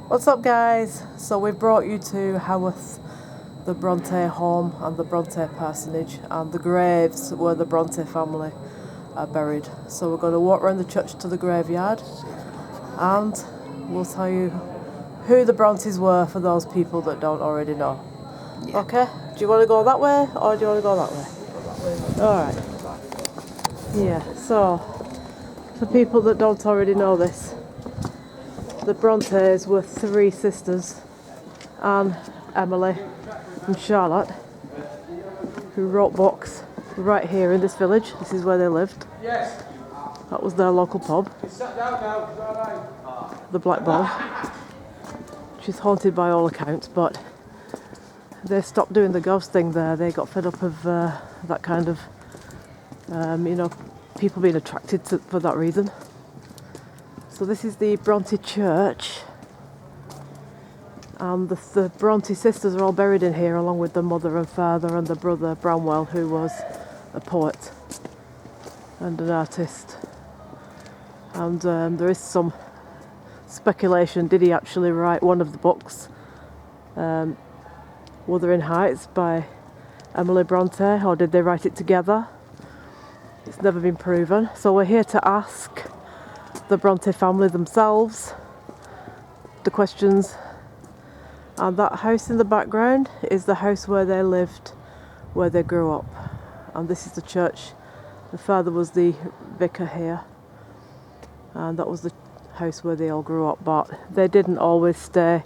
What's up, guys? So we brought you to Haworth, the Bronte home and the Bronte parsonage and the graves where the Bronte family are buried. So we're going to walk around the church to the graveyard and we'll tell you who the Brontes were for those people that don't already know. Yeah. Okay? Do you want to go that way or do you want to go that way? Alright. Yeah, so for people that don't already know this, the Brontes were three sisters, Anne, Emily and Charlotte, who wrote books right here in this village. This is where they lived. That was their local pub, the Black Bull, which is haunted by all accounts, but they stopped doing the ghost thing there. They got fed up of that kind of, people being attracted to for that reason. So this is the Bronte church, and the Bronte sisters are all buried in here along with the mother and father and the brother Bramwell, who was a poet and an artist. And there is some speculation, did he actually write one of the books, Wuthering Heights by Emily Bronte, or did they write it together? It's never been proven. So we're here to ask the Bronte family themselves the questions, and that house in the background is the house where they lived, where they grew up, and this is the church. The father was the vicar here, and that was the house where they all grew up, but they didn't always stay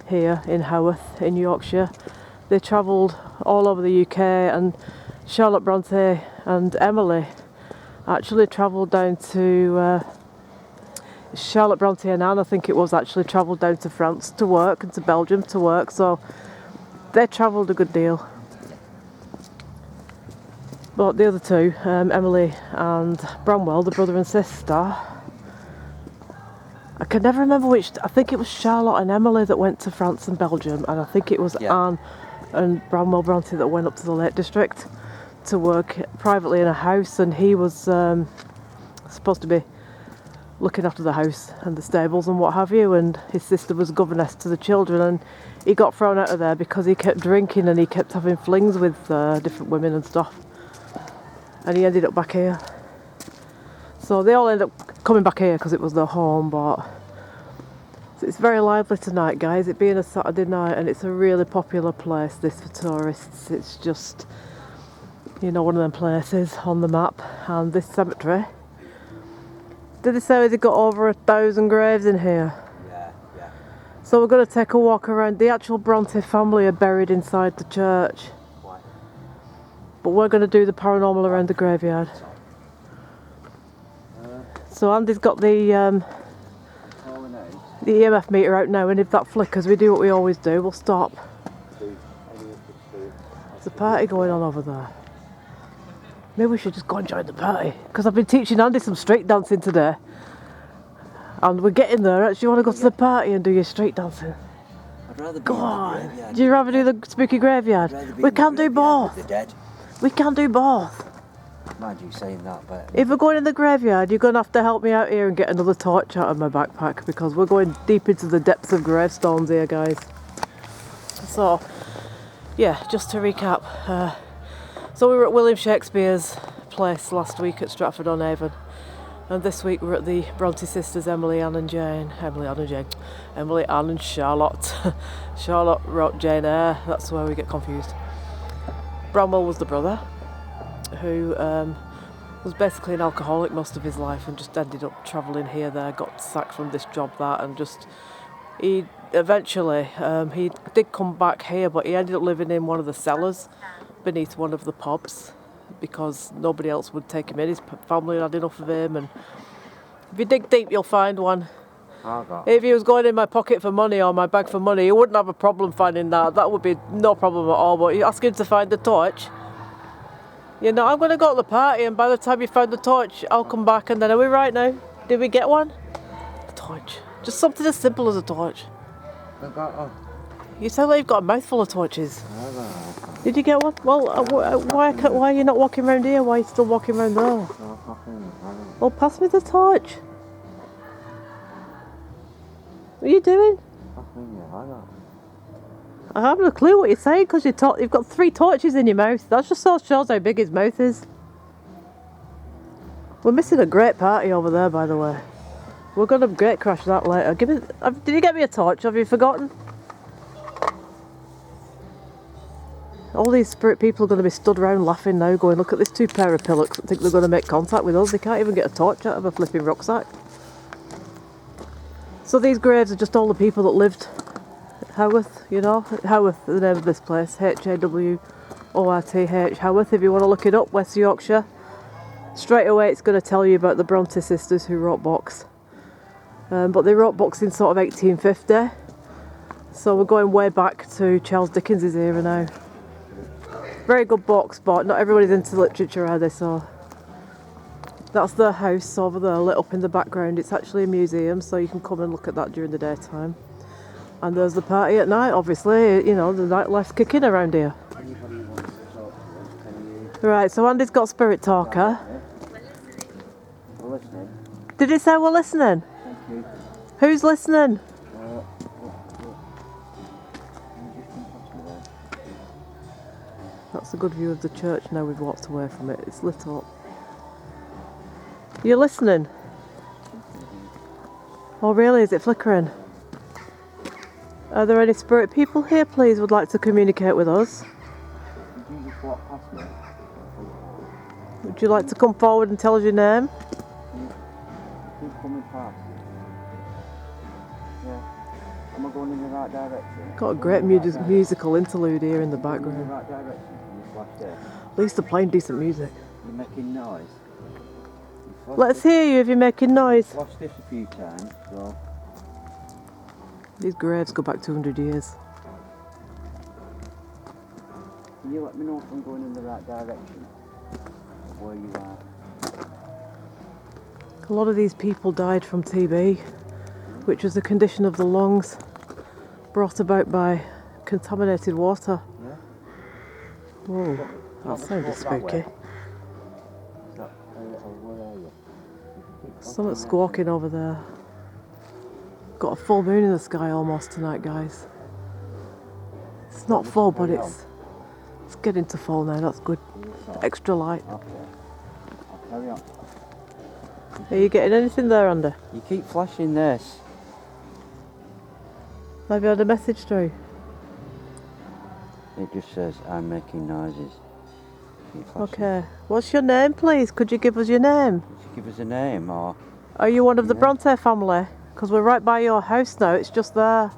here in Haworth in Yorkshire. They travelled all over the UK, and Charlotte Bronte and Emily actually travelled down to Charlotte Bronte and Anne, I think it was, actually travelled down to France to work and to Belgium to work, so they travelled a good deal. But the other two, Emily and Bramwell, the brother and sister, I can never remember which. I think it was Charlotte and Emily that went to France and Belgium, and I think it was Anne and Bramwell Bronte that went up to the Lake District to work privately in a house, and he was supposed to be looking after the house and the stables and what have you, and his sister was governess to the children, and he got thrown out of there because he kept drinking and he kept having flings with different women and stuff, and he ended up back here. So they all ended up coming back here because it was their home. But so it's very lively tonight, guys, it being a Saturday night, and it's a really popular place, this, for tourists. It's just, one of them places on the map. And this cemetery, did they say they got over 1,000 graves in here? Yeah. So we're going to take a walk around. The actual Bronte family are buried inside the church. Why? But we're going to do the paranormal around the graveyard. So Andy's got the EMF meter out now, and if that flickers, we do what we always do, we'll stop. There's a party going on over there. Maybe we should just go and join the party, because I've been teaching Andy some street dancing today, and we're getting there. Actually, you want to go to the party and do your street dancing? I'd rather be go in the on. graveyard. Do you rather do the spooky graveyard? We can't do both. The dead. We can't do both. Mind you saying that, but if we're going in the graveyard, you're going to have to help me out here and get another torch out of my backpack, because we're going deep into the depths of gravestones here, guys. So, yeah, just to recap. So we were at William Shakespeare's place last week at Stratford-on-Avon, and this week we're at the Bronte sisters, Emily, Anne and Charlotte. Charlotte wrote Jane Eyre, that's where we get confused. Bramwell was the brother, who was basically an alcoholic most of his life and just ended up travelling here, there, got sacked from this job, that, and he eventually, he did come back here, but he ended up living in one of the cellars beneath one of the pubs because nobody else would take him in. His family had enough of him, and if you dig deep you'll find one. If he was going in my pocket for money or my bag for money, he wouldn't have a problem finding that. That would be no problem at all. But you ask him to find the torch, I'm going to go to the party, and by the time you find the torch I'll come back, and then are we right now? Did we get one? A torch. Just something as simple as a torch. You sound like you've got a mouthful of torches. Did you get one? Well, why are you not walking around here? Why are you still walking around there? Well, pass me the torch. What are you doing? I mean, yeah, I got. I haven't a clue what you're saying because you've got 3 torches in your mouth. That just shows how big his mouth is. We're missing a great party over there, by the way. We're going to gate crash that later. Did you get me a torch? Have you forgotten? All these spirit people are going to be stood around laughing now, going, look at this 2 pair of pillocks that think they're going to make contact with us. They can't even get a torch out of a flipping rucksack. So these graves are just all the people that lived at Haworth, you know. Haworth is the name of this place. Haworth, Haworth, if you want to look it up, West Yorkshire. Straight away it's going to tell you about the Bronte sisters who wrote books. But they wrote books in sort of 1850. So we're going way back to Charles Dickens' era now. Very good books, but not everybody's into literature, are they? So that's the house over there lit up in the background. It's actually a museum, so you can come and look at that during the daytime. And there's the party at night, obviously. You know, the nightlife's kicking around here. Anybody who wants to talk to us, can you? Right, so Andy's got Spirit Talker. We're listening. Did it say we're listening? Thank you. Who's listening? That's a good view of the church now we've walked away from it. It's lit up. You're listening? Oh really, is it flickering? Are there any spirit people here, please, would like to communicate with us? Did you just walk past me? Would you like to come forward and tell us your name? Keep coming past. Yeah. Am I going in the right direction? Got a great musical interlude here in the In the background. right direction. Can you flash there? At least they're playing decent music. You're making noise. Let's hear you if you're making noise. Flashed this a few times, so. These graves go back 200 years. Can you let me know if I'm going in the right direction? Of where you are? A lot of these people died from TB, which was a condition of the lungs brought about by contaminated water. Yeah? Whoa, that sounded spooky. Where are you? Something's squawking over there. Got a full moon in the sky almost tonight, guys. It's not full, but it's getting to full now. That's good. Extra light. Okay. I'll carry on. Are you getting anything there, Andy? You keep flashing this. Have you had a message through? It just says, I'm making noises. Keep flashing. Okay. What's your name, please? Could you give us your name? Could you give us a name, or? Are you one of the Yeah. Bronte family? Because we're right by your house now. It's just there.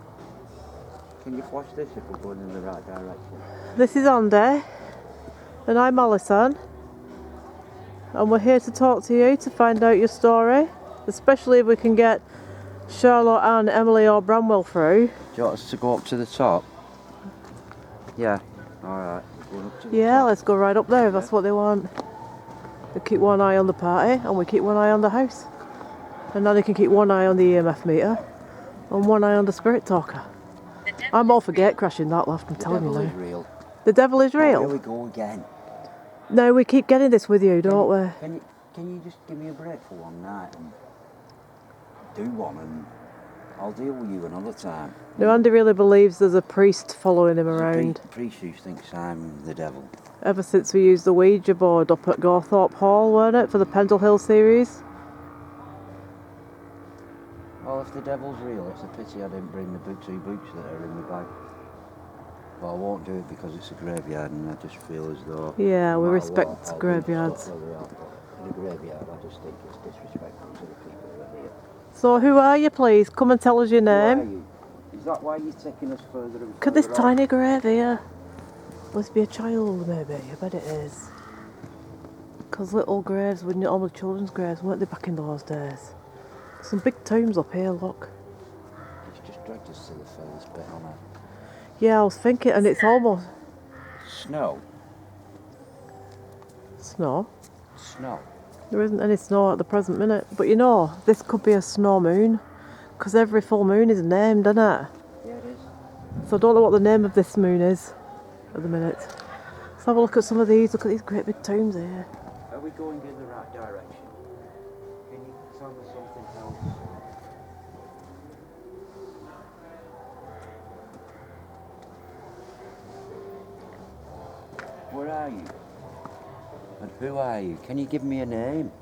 Can you flash this if we're going in the right direction? This is Andy. And I'm Alison. And we're here to talk to you to find out your story. Especially if we can get Charlotte, Anne, Emily or Bramwell through. Do you want us to go up to the top? Yeah. Alright. We're going up to the Yeah, top. let's go right up there if that's what they want. They keep one eye on the party and we keep one eye on the house. And now they can keep one eye on the EMF meter and one eye on the Spirit Talker. I'm all for gate crashing that left, I'm telling you The now. devil is real. The devil is Here real? we go again. No, we keep getting this with you, don't we? Can you just give me a break for one night and do one, and I'll deal with you another time. No, Andy really believes there's a priest following him around. The priest who thinks I'm the devil. Ever since we used the Ouija board up at Gawthorpe Hall, weren't it, for the Pendle Hill series? Well, if the devil's real, it's a pity I didn't bring the 2 boots that are in my bag. But I won't do it because it's a graveyard, and I just feel as though... Yeah, no we matter respect what, I'll do graveyards. stuff where they are, but in a graveyard, I just think it's disrespectful to the people who are here. So who are you, please? Come and tell us your Who are name. you? Is that why you're taking us further and further Look at this off? tiny grave here. Must be a child, maybe. I bet it is. Because little graves were all the children's graves, weren't they, back in those days? Some big tombs up here, look. It's just dragged us to the furthest bit on it. Yeah, I was thinking, and it's almost... Snow. Snow? Snow. There isn't any snow at the present minute. But you know, this could be a snow moon. Because every full moon is named, isn't it? Yeah, it is. So I don't know what the name of this moon is at the minute. Let's have a look at some of these. Look at these great big tombs here. Are we going in the right direction? Can you tell me something else? are you? And who are you? Can you give me a name?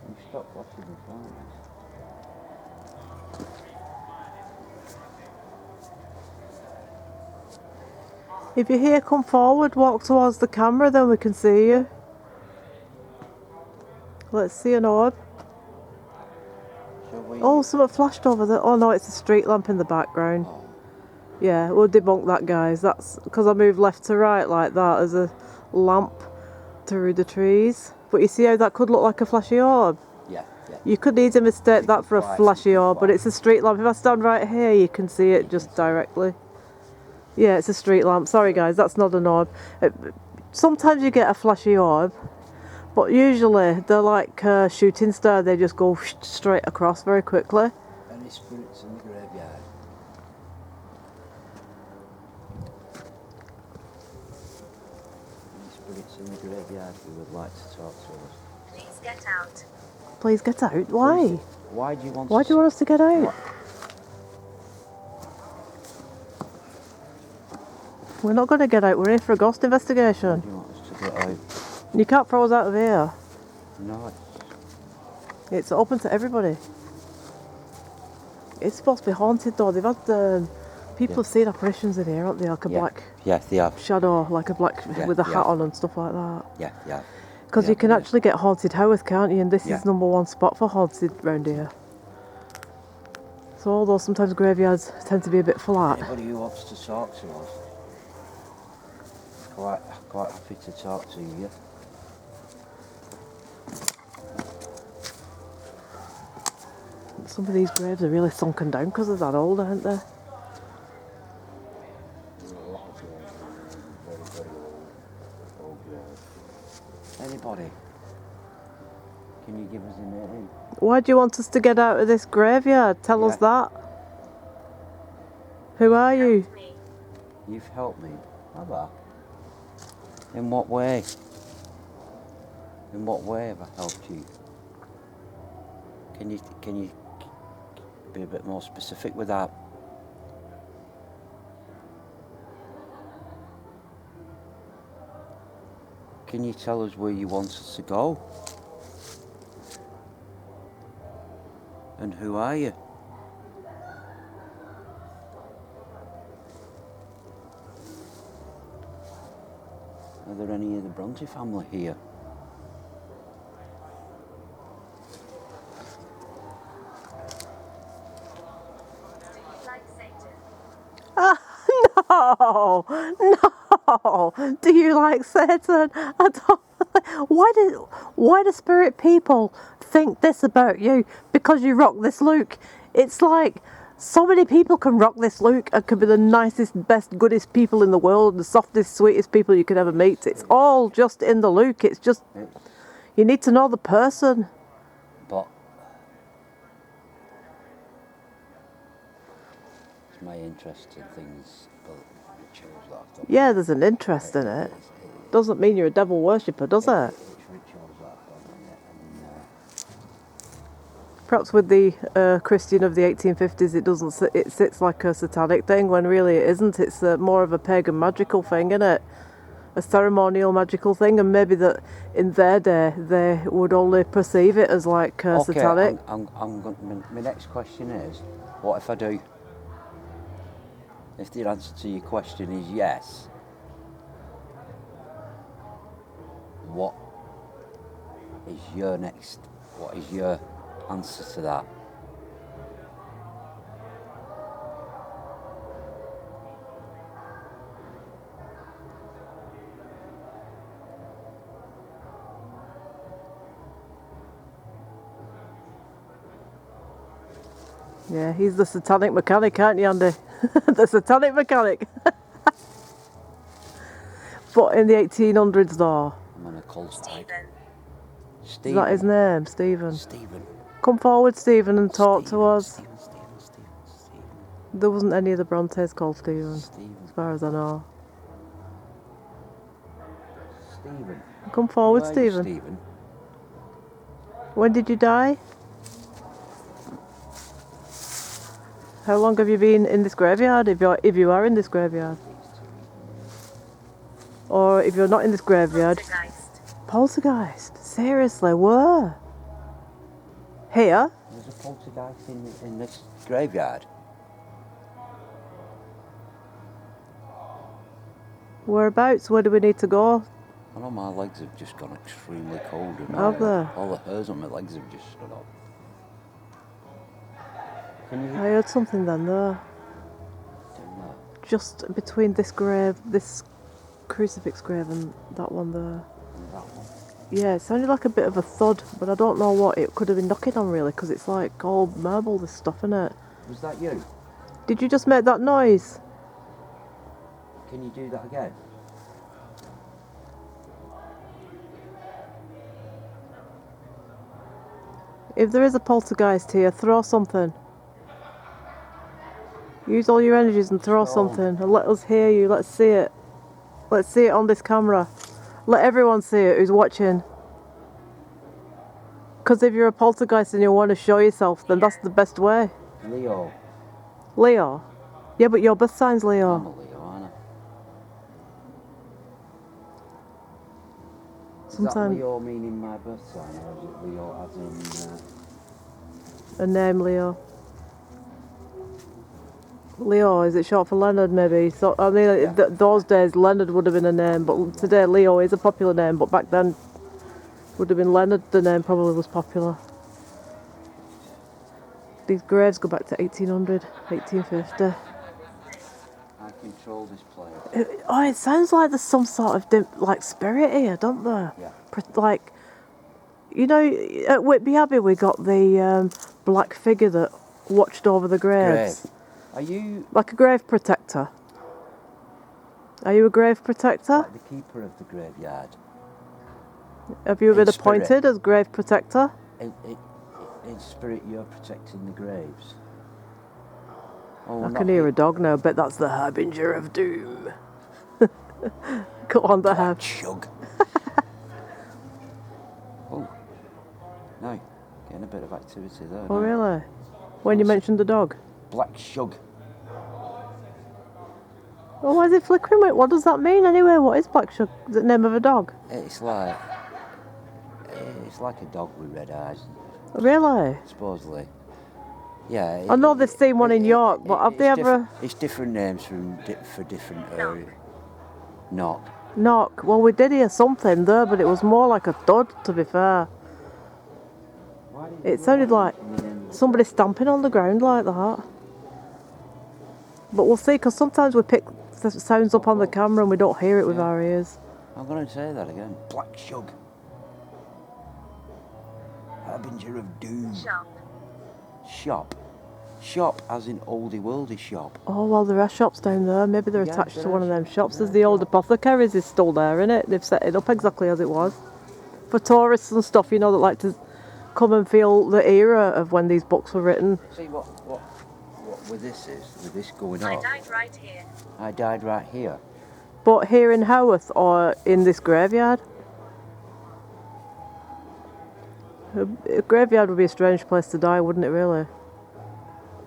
You stop watching the phone. If you're here, come forward, walk towards the camera, then we can see you. Let's see an orb. Oh, something flashed over there. Oh no, it's a street lamp in the background. Oh. Yeah, we'll debunk that, guys. That's because I moved left to right like that as a lamp through the trees. But you see how that could look like a flashy orb? Yeah, yeah. You could easily mistake that for a flashy orb, but it's a street lamp. If I stand right here, you can see it just directly. Yeah, it's a street lamp. Sorry, guys, that's not an orb. Sometimes you get a flashy orb, but usually they're like a shooting star. They just go straight across very quickly. Any spirits in the graveyard? Any spirits in the graveyard who would like to talk to us? Please get out. Please get out. Why? Why do you want? Why do you want us to get out? What? We're not going to get out. We're here for a ghost investigation. Why do you want us to get out? You can't throw us out of here. No. It's open to everybody. It's supposed to be haunted though. They've had people have seen apparitions in here, haven't they? Like a black they have. shadow, like a black with a hat on and stuff like that. Yeah. Because you can actually get haunted Haworth, can't you? And this Yeah. is #1 spot for haunted round here. So although sometimes graveyards tend to be a bit flat. Anybody who wants to talk to us, quite happy to talk to you. Some of these graves are really sunken down because they're that old, aren't they? Anybody? Can you give us a name? Why do you want us to get out of this graveyard? Tell us that. Who are you? Help me. You've helped me. Have I? In what way? In what way have I helped you? Can you be a bit more specific with that? Can you tell us where you want us to go? And who are you? Are there any of the Bronte family here? Do you like Satan? No, no. Do you like Satan? I don't. Why do spirit people think this about you? Because you rock this look. It's like so many people can rock this look and can be the nicest, best, goodest people in the world, the softest, sweetest people you could ever meet. It's all just in the look. It's just you need to know the person. But it's my interest in things, but rituals that I've done. Yeah, there's an interest in it. Doesn't mean you're a devil worshipper, does it? It's rituals that I've done, and Perhaps with the Christian of the 1850s, it sits like a satanic thing when really it isn't. It's more of a pagan magical thing, isn't it? A ceremonial magical thing, and maybe that in their day they would only perceive it as like satanic. My next question is, what if I do? If the answer to your question is yes, what is your answer to that? Yeah, he's the satanic mechanic, aren't you, Andy? The satanic mechanic. But in the 1800s, though. I'm on a cold side. Stephen. Is that his name, Stephen? Stephen. Come forward, Stephen, and talk to us. Stephen. There wasn't any of the Brontes called Stephen, Stephen. as far as I know. Stephen. Come forward, Where are you, Stephen. Stephen. When did you die? How long have you been in this graveyard, if you are in this graveyard? Or if you're not in this graveyard, Poltergeist. poltergeist. Seriously, where? Here? There's a poltergeist in this graveyard. Whereabouts? Where do we need to go? I know my legs have just gone extremely cold and Have they? all the hairs on my legs have just stood up. Can you I heard something then there. down there? Just between this grave, this crucifix grave and that one there. And that one? Yeah, it sounded like a bit of a thud, but I don't know what it could have been knocking on really, because it's like all marble, this stuff in it. Was that you? Did you just make that noise? Can you do that again? If there is a poltergeist here, throw something. Use all your energies and throw Throw. something and let us hear you. Let's see it. Let's see it on this camera. Let everyone see it who's watching. Because if you're a poltergeist and you want to show yourself, then that's the best way. Leo. Leo? Yeah, but your birth sign's I'm Leo. a Leo, aren't I? Is that Sometimes Leo meaning my birth sign, or is it Leo as in... a name Leo. Leo, is it short for Leonard maybe? So I mean, Yeah. those days Leonard would have been a name, but today Leo is a popular name. But back then, would have been Leonard. The name probably was popular. These graves go back to 1800, 1850. I control this place. It sounds like there's some sort of like spirit here, don't there? Yeah. Like, you know, at Whitby Abbey we got the black figure that watched over the graves. Grave. Are you Like a grave protector. Are you a grave protector? like the keeper of the graveyard? Have you In been spirit. appointed as grave protector? In spirit, you're protecting the graves. Oh, I can hear a dog now. Bet that's the harbinger of doom. Go on, the harb. Chug. Oh, no, getting a bit of activity there. Oh now. really? When you mentioned the dog. Black shug. Oh, why is it flickering? Wait, what does that mean anyway? What is black sugar? Is it the name of a dog? It's like a dog with red eyes, Really? supposedly. Yeah. I know they've seen one in York, but have they ever... It's different names for different areas. Knock. Knock. Well, we did hear something there, but it was more like a thud, to be fair. It sounded like somebody stamping on the ground like that. But we'll see, because sometimes we pick the sounds up on the camera and we don't hear it with our ears. I'm going to say that again. Black shug. Harbinger of doom. Shop. Shop. Shop as in oldie worldy shop. Oh, well, there are shops down there. Maybe they're Yeah, attached there to are one of them shops. there There's are the old shops. apothecaries is still there, innit? They've set it up exactly as it was. For tourists and stuff, you know, that like to come and feel the era of when these books were written. See what with this is, with this going I on. died right here. I died right here. But here in Haworth or in this graveyard? A graveyard would be a strange place to die, wouldn't it, really?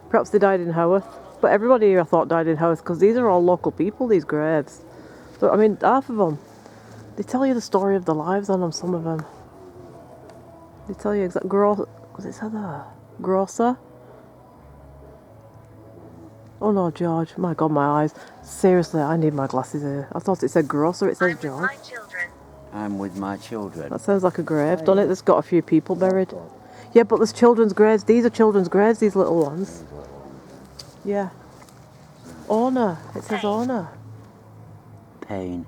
Perhaps they died in Haworth. But everybody here, I thought, died in Haworth, because these are all local people, these graves. So, I mean, half of them, they tell you the story of their lives on them, some of them. They tell you exactly... Was it said there? Grocer? Oh no, George. My God, my eyes. Seriously, I need my glasses here. I thought it said grocer, it I'm says with George. my children. I'm with my children. That sounds like a grave, doesn't it? That's got a few people buried. Yeah, but there's children's graves. These are children's graves, these little ones. Yeah. Owner. It says owner. Pain.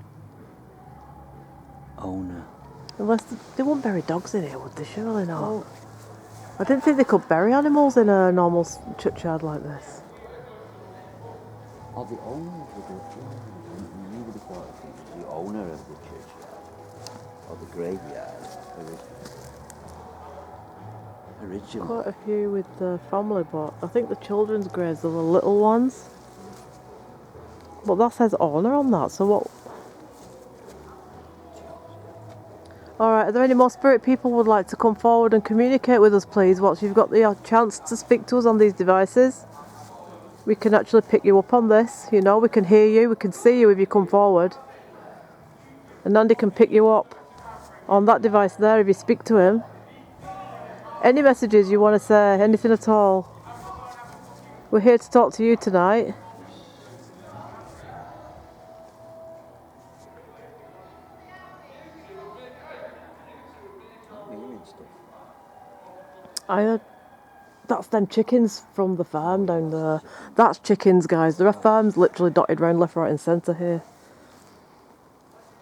Owner. Unless they won't bury dogs in here, would they? Surely not. I didn't think they could bury animals in a normal churchyard like this. Oh, the owner of the church. You would have thought it was the owner of the church. Or the graveyard. Original. Quite a few with the family, but I think the children's graves are the little ones. But that says owner on that, so what? Alright, are there any more spirit people who would like to come forward and communicate with us, please? Once you've got the chance to speak to us on these devices, we can actually pick you up on this, you know, we can hear you, we can see you if you come forward. And Andy can pick you up on that device there if you speak to him. Any messages you want to say, anything at all. We're here to talk to you tonight. I heard that's them chickens from the farm down there. That's chickens, guys. There are farms literally dotted round left, right and centre here.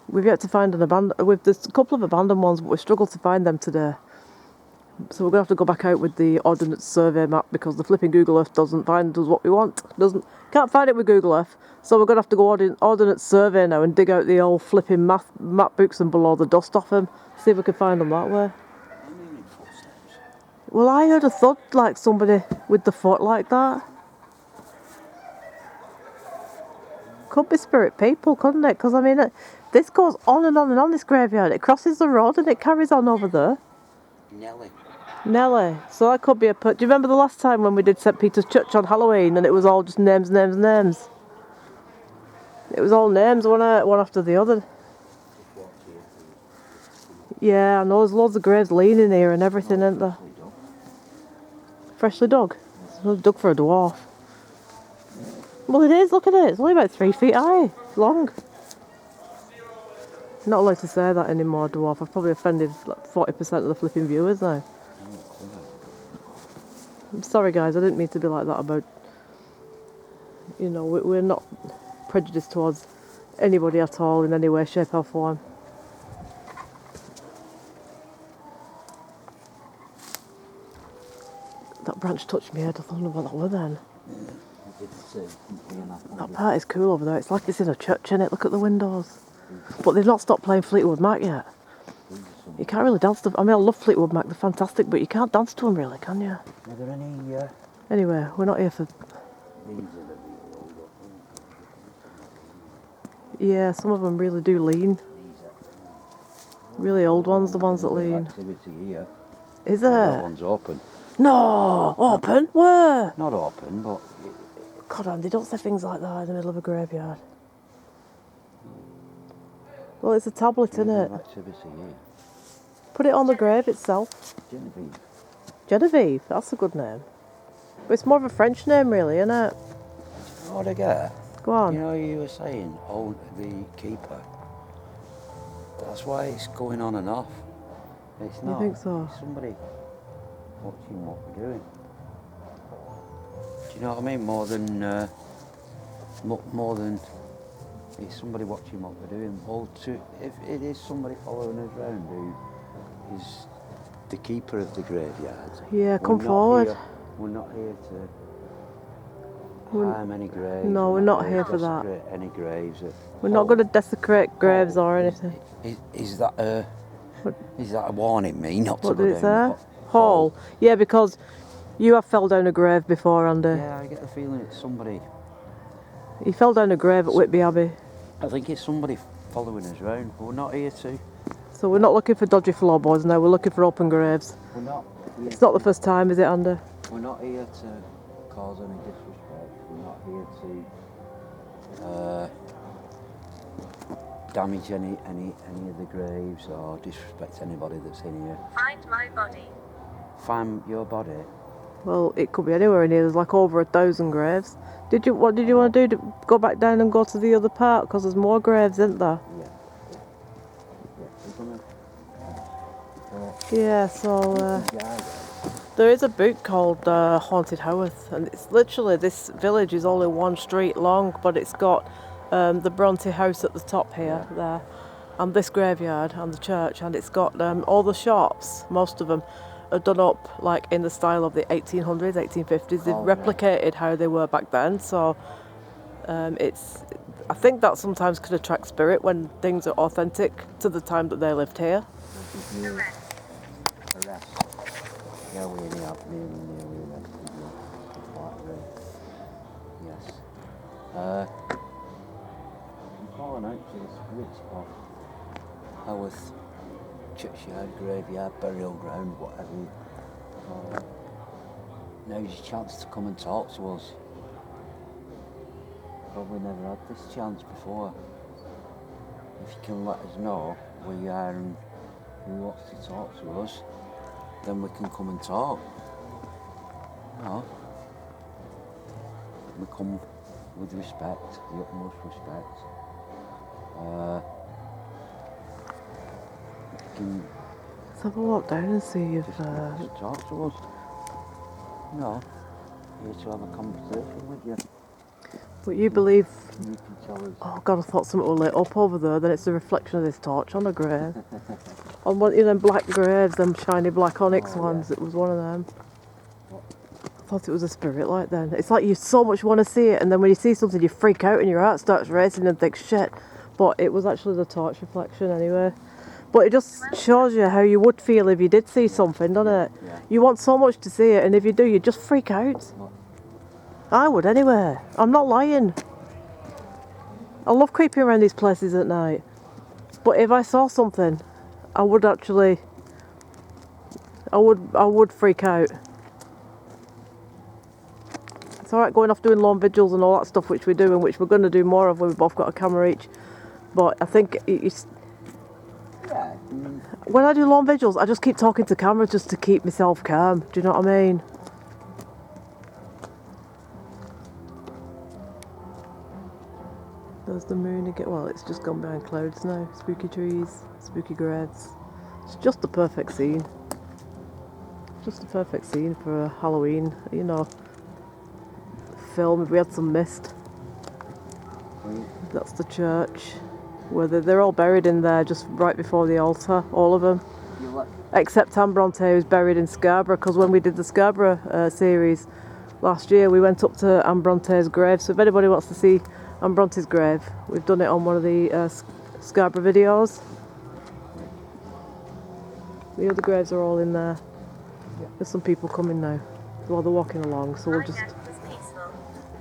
We've yet to find an abandoned... There's a couple of abandoned ones, but we struggled to find them today. So we're going to have to go back out with the Ordnance Survey map because the flipping Google Earth doesn't find us what we want. Can't find it with Google Earth. So we're going to have to go Ordnance Survey now and dig out the old flipping map books and blow the dust off them. See if we can find them that way. Well, I heard a thud like somebody with the foot like that. Could be spirit people, couldn't it? Because I mean, this goes on and on and on, this graveyard. It crosses the road and it carries on over there. Nelly. So that could be a... Do you remember the last time when we did St Peter's Church on Halloween and it was all just names? It was all names, one after the other. Yeah, I know, there's loads of graves leaning here and everything, isn't there? Freshly dug? It's dug for a dwarf. Well, it is, look at it. It's only about 3 feet high. It's long. Not allowed to say that anymore, dwarf. I've probably offended like 40% of the flipping viewers now. I'm sorry, guys. I didn't mean to be like that about... You know, we're not prejudiced towards anybody at all in any way, shape or form. That branch touched me head. I don't know what that was then. That part is cool over there. It's like it's in a church, innit? Look at the windows. But they've not stopped playing Fleetwood Mac yet. You can't really dance to... I mean, I love Fleetwood Mac. They're fantastic, but you can't dance to them really, can you? Are there any... Anyway, we're not here for... Yeah, some of them really do lean. Really old ones, the ones that lean. Is there? That one's open. No! Open? Where? Not open, but... God, Andy, don't say things like that in the middle of a graveyard. Well, it's a tablet, isn't it? Put it on the grave itself. Genevieve. Genevieve, that's a good name. But it's more of a French name, really, isn't it? What I get? Go on. You know, you were saying, oh, the keeper. That's why it's going on and off. It's not. You think so? It's somebody watching what we're doing. Do you know what I mean? More than it's somebody watching what we're doing. Well, if it is somebody following us around who is the keeper of the graveyard. Yeah, come forward. We're not here to harm any graves. No, we're not here for that. Any graves. We're not going to desecrate graves or anything. Is that a warning me not to What go did it down say? the Hall. Yeah, because you have fell down a grave before, Andy. Yeah, I get the feeling it's somebody. He fell down a grave at Whitby Abbey. I think it's somebody following us around. We're not here to. So we're not looking for dodgy floorboards now, we're looking for open graves. We're not. It's not the first time, is it, Andy? We're not here to cause any disrespect. We're not here to damage any of the graves or disrespect anybody that's in here. Find my body. Find your body. Well, it could be anywhere in here. There's like over 1,000 graves. What did you want to do? To go back down and go to the other part? Because there's more graves, isn't there? Yeah, so there is a book called Haunted Haworth, and it's literally, this village is only one street long, but it's got the Bronte house at the top here, there, and this graveyard and the church, and it's got all the shops, most of them are done up like in the style of the 1800s, 1850s. They've replicated how they were back then, so I think that sometimes can attract spirit when things are authentic to the time that they lived here. Yeah, we nearly arrested you. Yes. I'm calling out to the spirits of Haworth, churchyard, graveyard, burial ground, whatever you call it. Now's your chance to come and talk to us. Probably never had this chance before. if you can let us know who wants to talk to us, then we can come and talk. No. We come with respect, the utmost respect. You can Let's have a walk down and see if... just talk to us. No. Here to have a conversation with you. But you believe... You can tell us. Oh God, I thought something was lit up over there. Then it's the reflection of this torch on a grave. On one, you know, them black graves, them shiny black onyx ones. Yeah. It was one of them. I thought it was a spirit light then. It's like you so much want to see it, and then when you see something, you freak out and your heart starts racing and think shit. But it was actually the torch reflection anyway. But it just shows you how you would feel if you did see something, doesn't it? Yeah. You want so much to see it, and if you do, you just freak out. I would anyway. I'm not lying. I love creeping around these places at night. But if I saw something, I would actually... I would freak out. It's alright going off doing lawn vigils and all that stuff, which we do and which we're going to do more of when we've both got a camera each. But I think it's... Yeah. When I do lawn vigils, I just keep talking to camera just to keep myself calm. Do you know what I mean? There's the moon again. Well, it's just gone behind clouds now. Spooky trees, spooky graves. It's just the perfect scene. Just the perfect scene for a Halloween, you know, film. If we had some mist. That's the church. Where they're all buried in there just right before the altar, all of them. Except Anne Bronte, who's buried in Scarborough, because when we did the Scarborough series last year, we went up to Anne Bronte's grave. So if anybody wants to see Anne Bronte's grave, we've done it on one of the Scarborough videos. The other graves are all in there. There's some people coming now. Well, they're walking along, so we'll just...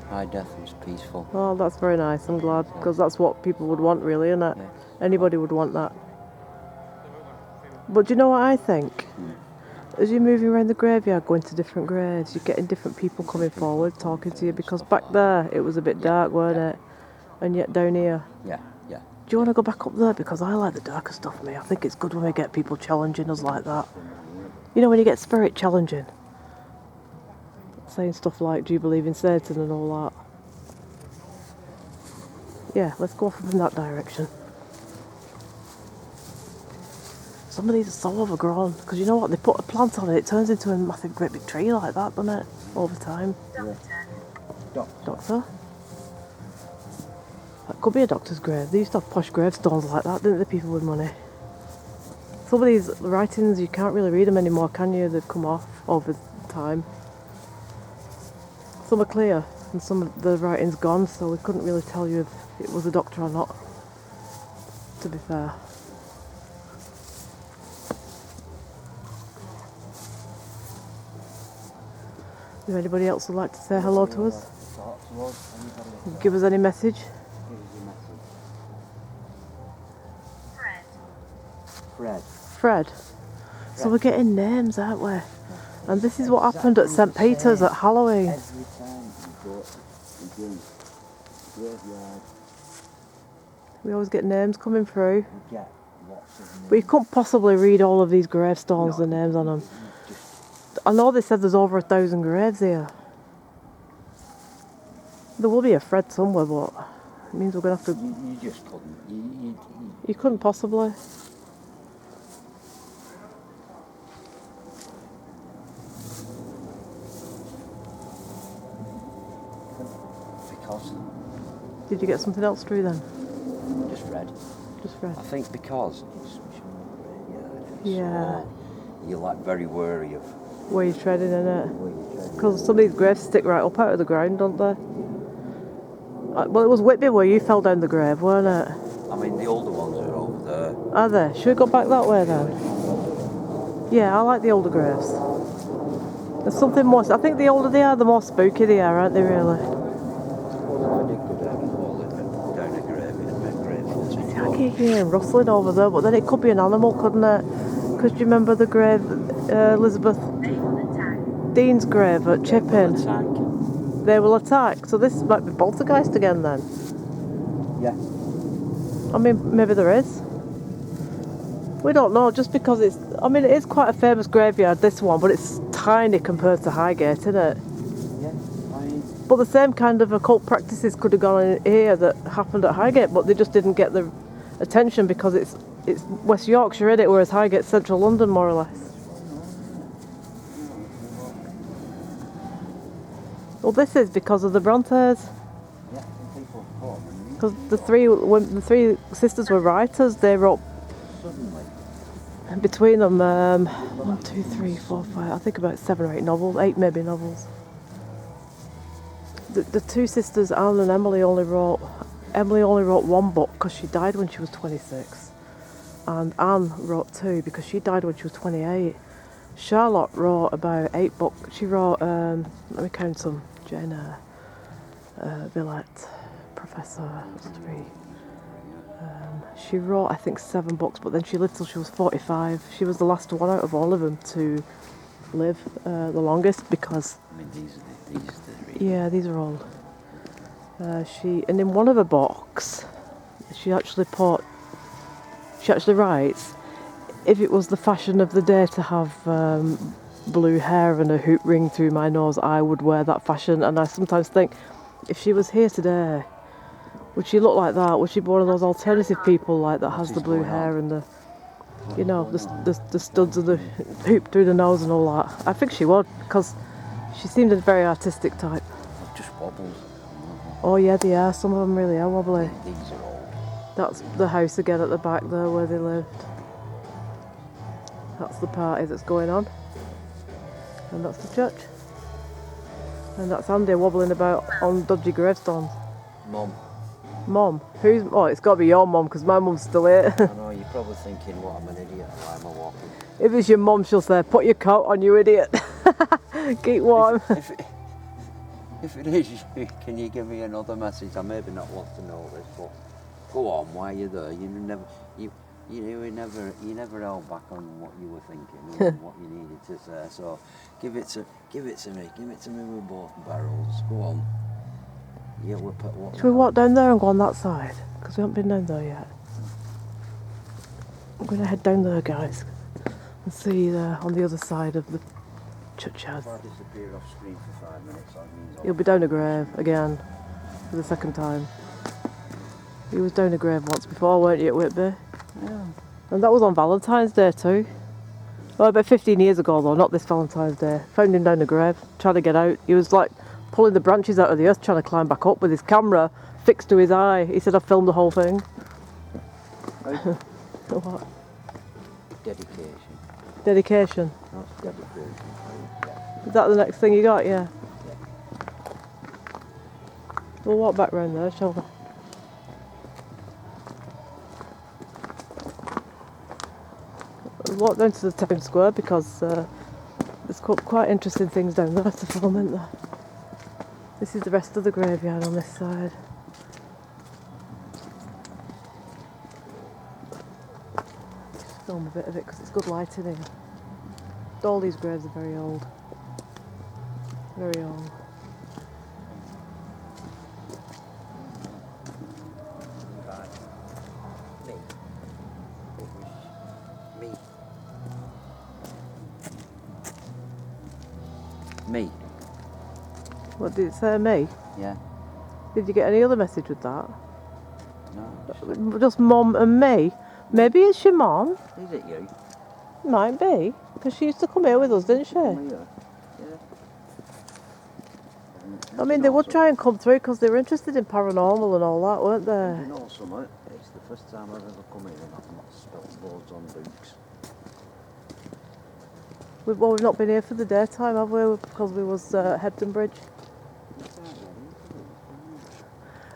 My death was peaceful. Oh, that's very nice. I'm glad, because that's what people would want, really, isn't it? Yeah. Anybody would want that. But do you know what I think? As you're moving around the graveyard, going to different graves, you're getting different people coming forward, talking to you, because back there, it was a bit dark, weren't it? And yet down here... Yeah, yeah. Do you want to go back up there? Because I like the darker stuff, me. I think it's good when we get people challenging us like that. You know, when you get spirit challenging. Saying stuff like, do you believe in Satan and all that? Yeah, let's go off in that direction. Some of these are so overgrown, because you know what, they put a plant on it, it turns into a massive great big tree like that, doesn't it? Over time. Doctor? That could be a doctor's grave. They used to have posh gravestones like that, didn't they, people with money? Some of these writings, you can't really read them anymore, can you? They've come off over time. Some are clear, and some of the writing's gone, so we couldn't really tell you if it was a doctor or not, to be fair. If anybody else would like to say hello to us, give us any message. Fred. So we're getting names, aren't we? And this is what happened at St Peter's at Halloween. Every time you go to the graveyard, We always get names coming through. we get lots of names. But you couldn't possibly read all of these gravestones, the names on them. I know they said there's over 1,000 graves here. There will be a Fred somewhere, but it means we're going to have to... You just couldn't. You couldn't possibly. Because Did you get something else through then? just Fred. Just Fred. I think because it's such a graveyard. Yeah. So you're like very wary of Where you're treading in it. where you're treading. Because some of these graves stick right up out of the ground, don't they? Well, it was Whitby where you fell down the grave, weren't it? I mean, the older ones are over there. Are they? Should we go back that way then? Yeah, I like the older graves. There's something more... I think the older they are, the more spooky they are, aren't they, really? I did go down a grave. I keep hearing rustling over there, but then it could be an animal, couldn't it? Because do you remember the grave, Elizabeth Dean's grave at Chipping? They will attack. So this might be poltergeist again then. Yeah. I mean, maybe there is. We don't know, just because it's... I mean, it is quite a famous graveyard, this one, but it's tiny compared to Highgate, isn't it? Yeah, I mean, But the same kind of occult practices could have gone in here that happened at Highgate, but they just didn't get the attention because it's West Yorkshire, isn't it? Whereas Highgate's central London, more or less. Well, this is because of the Brontes. yeah, some people thought them. Because when the three sisters were writers, they wrote Suddenly, between them 1, 2, 3, 4, 5. I think about 7 or 8 novels, 8 maybe novels. The two sisters, Anne and Emily, only wrote one book because she died when she was 26, and Anne wrote 2 because she died when she was 28. Charlotte wrote about 8 books. She wrote, let me count some: Jane Eyre, Villette, Professor, 3. She wrote, I think, 7 books, but then she lived till she was 45. She was the last one out of all of them to live the longest because... I mean, these are the Yeah, these are old. And in one of her books, she actually writes, if it was the fashion of the day to have blue hair and a hoop ring through my nose, I would wear that fashion. And I sometimes think, if she was here today, would she look like that? Would she be one of those alternative people like that has the blue hair and the, you know, the studs of the hoop through the nose and all that? I think she would, because she seemed a very artistic type. just wobbles. Oh yeah, they are. Some of them really are wobbly. These are old. That's the house again at the back there where they lived. That's the party that's going on. And that's the church. And that's Andy wobbling about on dodgy gravestones. Mum. Mum? Who's... Oh, it's got to be your mum, because my mum's still here. I know, you're probably thinking, what, I'm an idiot, why am I walking? If it's your mum, she'll say, put your coat on, you idiot. Keep warm. If it is you, can you give me another message? I maybe not want to know this, but go on, why are you there? You never held back on what you were thinking and what you needed to say. So give it to me. Give it to me with both barrels. Go on. Yeah, we'll put what. Should we walk down there and go on that side? Because we haven't been down there yet. I'm going to head down there, guys, and see on the other side of the churchyard. If I disappear off screen for 5 minutes, that means You'll be down a grave again for the second time. You was down a grave once before, weren't you, at Whitby? Yeah. And that was on Valentine's Day too. Well, about 15 years ago though, not this Valentine's Day. Found him down a grave, trying to get out. He was like pulling the branches out of the earth, trying to climb back up with his camera fixed to his eye. He said, I filmed the whole thing. What? Dedication. Dedication. That's dedication. Yeah. Is that the next thing you got? Yeah. We'll walk back round there, shall we? We'll walk down to the town square because there's quite interesting things down there to film, isn't there? This is the rest of the graveyard on this side. Just film a bit of it because it's good lighting here. All these graves are very old. Very old. Me. What did it say, me? Yeah. Did you get any other message with that? No. Just mum and me? Maybe it's your mum. Is it you? Might be. Because she used to come here with us, didn't she? Yeah. I mean, they would try and come through because they were interested in paranormal and all that, weren't You they? know something? It's the first time I've ever come here and I've not spelt boards on books. We've not been here for the daytime, have we? Because we was at Hebden Bridge.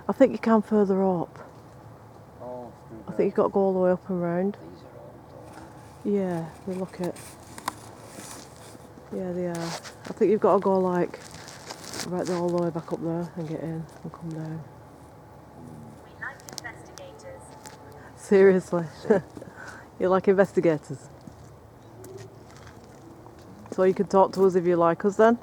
I think you can further up. Oh, I think you've got to go all the way up and round. these are old though. Yeah, we look at. Yeah, they are. I think you've got to go like right there all the way back up there and get in and come down. We like investigators. Seriously. You like investigators? So you can talk to us if you like us then?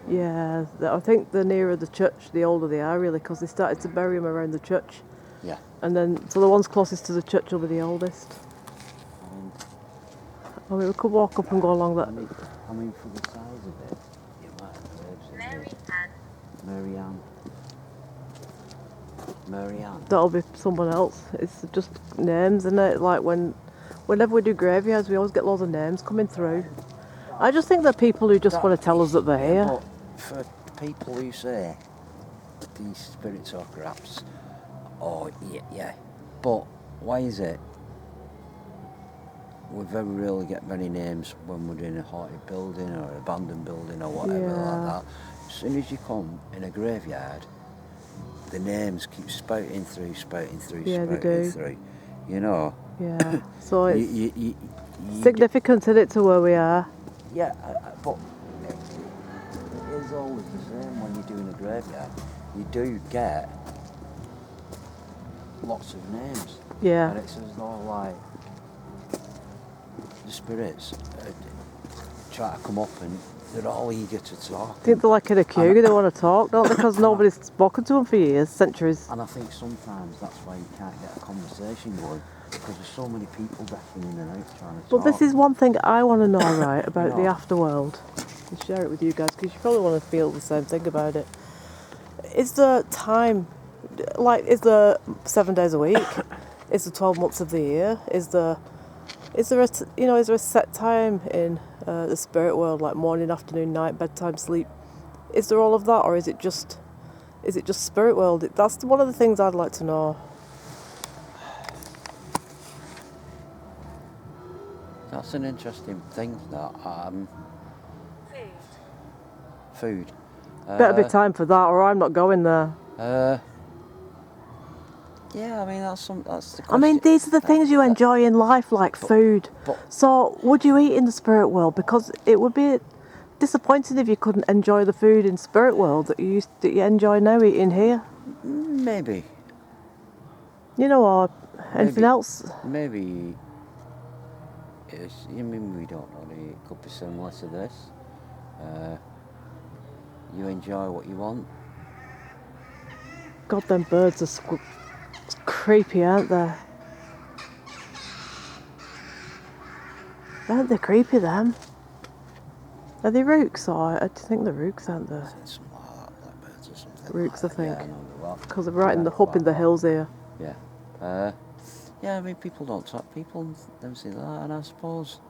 Yeah, I think the nearer the church, the older they are really, because they started to bury them around the church Yeah. And then, so the ones closest to the church will be the oldest. I mean, we could walk up and go along that. I mean, for the size of it, you might have graves in Mary there. Ann. Mary Ann. That'll be someone else. It's just names, isn't it? Like whenever we do graveyards, we always get loads of names coming through. I just think that people who just want to tell us that they're here. But for people who say these spirits are perhaps, oh yeah, but why is it we very rarely get many names when we're in a haunted building or an abandoned building or whatever like that? As soon as you come in a graveyard, the names keep spouting through. Yeah, they do. Through. You know. Yeah. So it's you significant, isn't it, to where we are? Yeah, but it is always the same when you're doing a graveyard. You do get lots of names. Yeah. And it's as though like the spirits try to come up and they're all eager to talk. I think they're like in a queue, they want to talk, don't they? Because nobody's spoken to them for years, centuries. And I think sometimes that's why you can't get a conversation going, because there's so many people backing in and out trying to talk. But this is one thing I want to know, right, about the afterworld. And share it with you guys, because you probably want to feel the same thing about it. Is the time, like, is there 7 days a week? Is there 12 months of the year? Is there a set time in the spirit world, like morning, afternoon, night, bedtime, sleep? Is there all of that, or is it just spirit world? That's one of the things I'd like to know. That's an interesting thing, that. Food. Better be time for that, or I'm not going there. Yeah, I mean, that's the question. I mean, these are the things you enjoy in life, like food. So, would you eat in the spirit world? Because it would be disappointing if you couldn't enjoy the food in spirit world that you enjoy now eating here. Maybe. You know, or anything else? Maybe. I mean, we don't know. It could be similar to this. You enjoy what you want. God, them birds are creepy, aren't they? Aren't they creepy, them? Are they rooks, or I think they're rooks, aren't they? Something like that, blackbirds or something. Rooks, like I think. Yeah, I know they're what. Because they're right in the up in the hills here. Yeah. Yeah, I mean, people don't talk. People don't see that, and I suppose.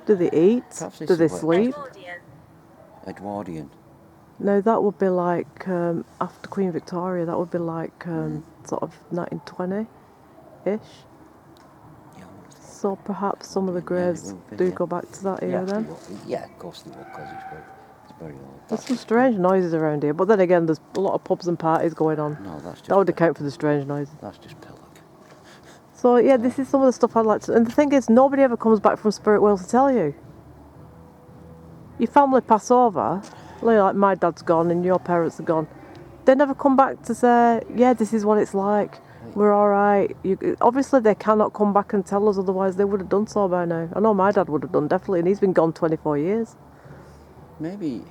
Do they eat? Perhaps Do they see what- sleep? Edwardian. No, that would be like after Queen Victoria. That would be like sort of 1920-ish. Yeah. So perhaps some of the graves do go back to that era then. Yeah, of course they will, because it's very old. There's some strange noises around here, but then again, there's a lot of pubs and parties going on. No, that's just. That would account for the strange noises. That's just pillock. So yeah, this is some of the stuff I'd like to. And the thing is, nobody ever comes back from spirit world to tell you. Your family pass over, like my dad's gone and your parents are gone. They never come back to say, yeah, this is what it's like. We're all right. Obviously, they cannot come back and tell us, otherwise they would have done so by now. I know my dad would have done, definitely, and he's been gone 24 years. Maybe.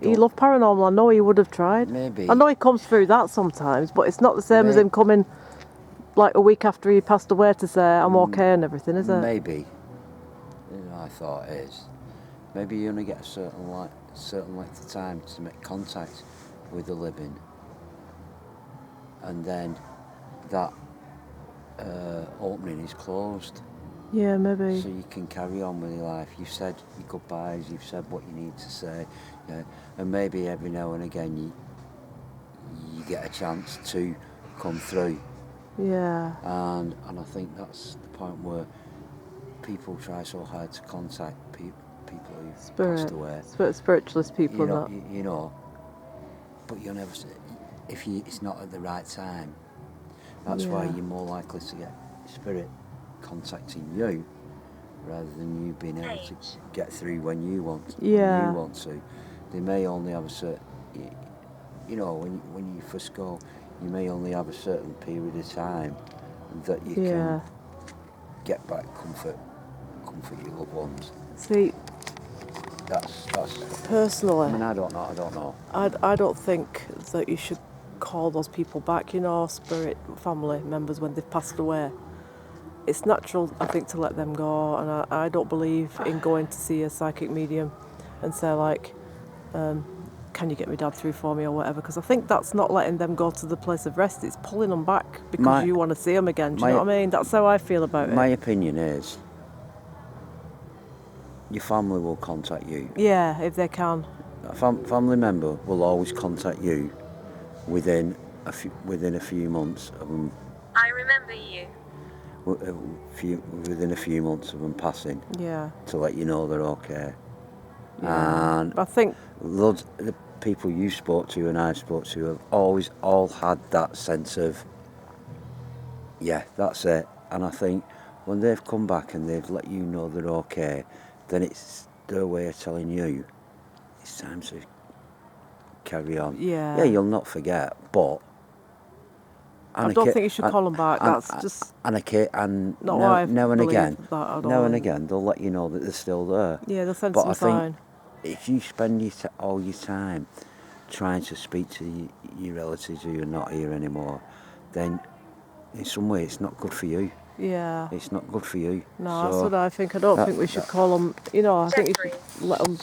He loved paranormal. I know he would have tried. Maybe. I know he comes through that sometimes, but it's not the same as him coming like a week after he passed away to say I'm okay and everything, is it? Maybe. I thought it is. Maybe you only get a certain length of time to make contact with the living, and then that opening is closed. Yeah, maybe. So you can carry on with your life. You've said your goodbyes. You've said what you need to say, and maybe every now and again you get a chance to come through. Yeah. And I think that's the point where people try so hard to contact people who've passed away. Spiritualist people, you know, but you'll never see it's not at the right time. That's why you're more likely to get spirit contacting you rather than you being able to get through when you want. Yeah. When you want to. They may only have a certain, when you first go, you may only have a certain period of time that you can get back comfort your loved ones. See, that's personally, I mean, I don't know. I don't think that you should call those people back, you know, spirit family members when they've passed away. It's natural, I think, to let them go, and I don't believe in going to see a psychic medium and say, like, can you get my dad through for me or whatever, because I think that's not letting them go to the place of rest, it's pulling them back because you want to see them again, do you know what I mean? That's how I feel about it. My opinion is, your family will contact you. Yeah, if they can. A family member will always contact you within a few months of them. I remember you. Within a few months of them passing. Yeah. To let you know they're okay. Yeah. And I think loads of the people you spoke to and I spoke to have always all had that sense of, yeah, that's it. And I think when they've come back and they've let you know they're okay, then it's their way of telling you it's time to carry on. Yeah. Yeah, you'll not forget, but I don't think you should call them back. That's just and not why I now and believe again, that at now all. and again, they'll let you know that they're still there. Yeah, they'll send But some I sign. think if you spend all your time trying to speak to your relatives who are not here anymore, then in some way it's not good for you. Yeah. It's not good for you. No, that's what I think. I don't think we should call them, you know, I think you should let them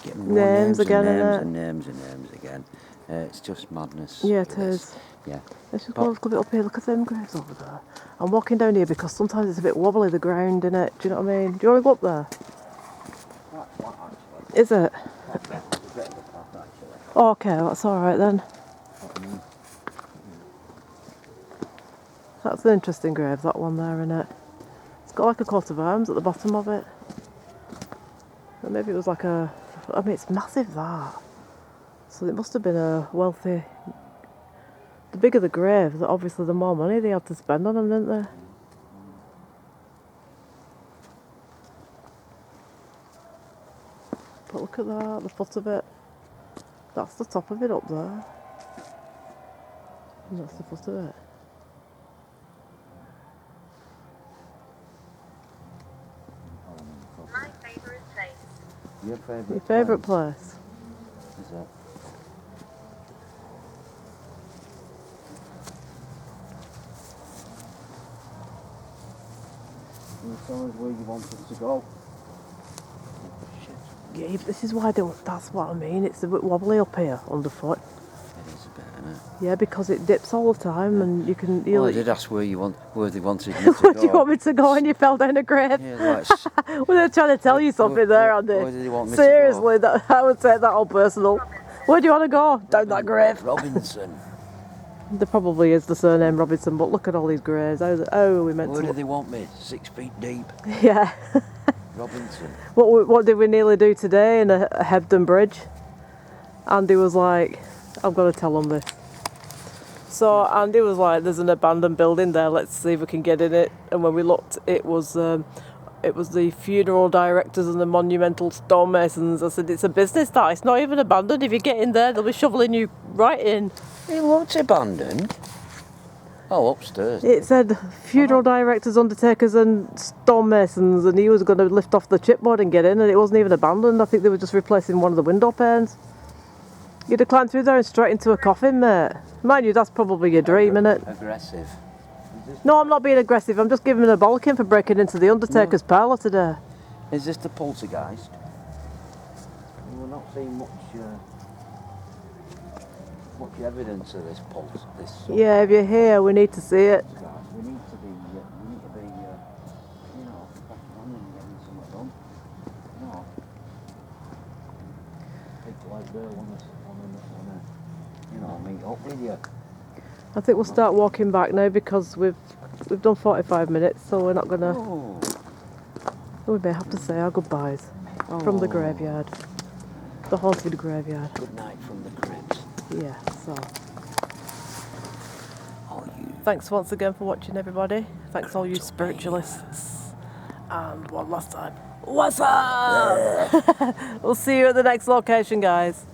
Get names again, and names again. It's just madness. Yeah, it is. Yeah. Let's just go a bit up here. Look at them graves over there. I'm walking down here because sometimes it's a bit wobbly, the ground, innit? Do you know what I mean? Do you want to go up there? Is it? Oh, okay, that's alright then. That's an interesting grave, that one there, innit? It's got like a coat of arms at the bottom of it. And maybe it was like I mean, it's massive, that. So it must have been a wealthy... The bigger the grave, obviously the more money they had to spend on them, didn't they? But look at that, the foot of it. That's the top of it up there. And that's the foot of it. My favourite place. Your favourite Your favourite place? Is that? Can you tell us where you want us to go? Yeah, this is why that's what I mean. It's a bit wobbly up here underfoot. It is a bit, isn't it? Yeah, because it dips all the time, and you can. Well, I did ask where they wanted me to Where go. do you want me to go? And you fell down a grave. Yeah, Well, they're trying to tell you something there, aren't where they? did they want me Seriously, I would take that all personal. Where do you want to go? Down that grave. Robinson. There probably is the surname Robinson, but look at all these graves. How are we meant Where to? do they want me? 6 feet deep. Yeah. Robinson. What did we nearly do today in a Hebden Bridge? Andy was like, I've got to tell them this. So Andy was like, there's an abandoned building there, let's see if we can get in it. And when we looked, it was the funeral directors and the monumental stonemasons. I said, it's a business that, it's not even abandoned. If you get in there, they'll be shoveling you right in. It looks abandoned. Oh, upstairs. It said funeral directors, undertakers and stonemasons, and he was going to lift off the chipboard and get in, and it wasn't even abandoned. I think they were just replacing one of the window panes. You'd have climbed through there and straight into a coffin, mate. Mind you, that's probably your dream, innit? Aggressive. No, I'm not being aggressive. I'm just giving him a bollocking for breaking into the undertaker's parlour today. Is this the poltergeist? We're not seeing much evidence of this Yeah, if you're here, we need to see it. We need to be, cracking on and getting something done. No. People out there want to, meet up with you. I think we'll start walking back now because we've done 45 minutes, so we're not gonna. Oh. We may have to say our goodbyes from the graveyard, the haunted graveyard. Good night from the cribs. Yeah. So. Thanks once again for watching, everybody. Thanks all you spiritualists. And one last time, what's up? We'll see you at the next location, guys.